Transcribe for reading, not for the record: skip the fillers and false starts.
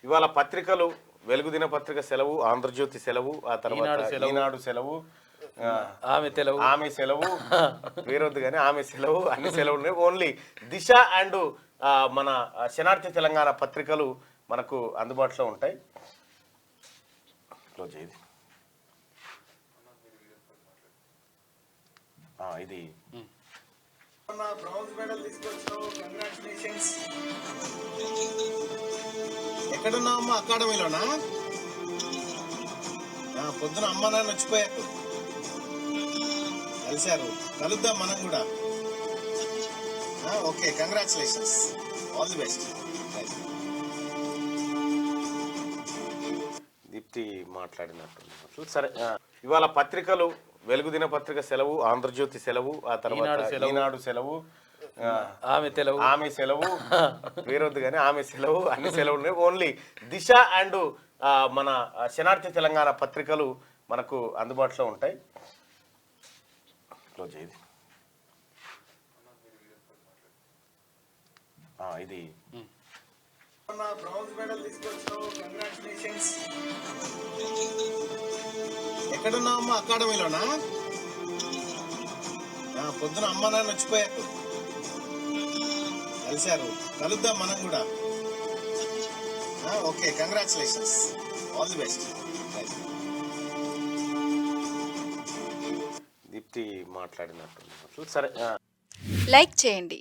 ఇవాళ పత్రికలు వెలుగు దినపత్రిక సెలవు, ఆంధ్రజ్యోతి సెలవు, ఆ తర్వాత ఈనాడు సెలవు, ఆమె సెలవు వేరొద్దు కానీ ఆమె సెలవు, అన్ని సెలవులు ఉన్నాయి. ఓన్లీ దిశ అండ్ మన శనార్థి తెలంగాణ పత్రికలు మనకు అందుబాటులో ఉంటాయి. క్లోజ్ అయ్యింది. ఇది బ్రాంజ్ మెడల్ తీసుకొచ్చావు, కంగ్రాచులేషన్స్. ఎక్కడున్నావమ్మా? అకాడమీలోనా? పొద్దున అమ్మ నాన్న వచ్చిపోయారు, కలిశారు, కలుద్దాం మనం కూడా. Okay, congratulations, all the best. Deepti మాట్లాడినట్టు. సరే, ఇవాళ పత్రికలు వెలుగు దినపత్రిక సెలవు, ఆంధ్రజ్యోతి సెలవు, ఆ తర్వాత ఈనాడు సెలవు, ఆమె సెలవు వేరొద్దు కానీ ఆమె సెలవు, అన్ని సెలవులు ఉన్నాయి. ఓన్లీ దిశ అండ్ మన శనార్థి తెలంగాణ పత్రికలు మనకు అందుబాటులో ఉంటాయి. క్లోజ్ అయ్యింది. ఇది బ్రాంజ్ మెడల్ తీసుకొచ్చావు, కంగ్రాచులేషన్స్. ఎక్కడున్నావమ్మా? అకాడమీలోనా? పొద్దున అమ్మ నాన్న వచ్చిపోయారు, కలిశారు, కలుద్దాం మనం కూడా. Okay, congratulations, all the best. Deepti మాట్లాడినట్టు. సరే, లైక్ చేయండి,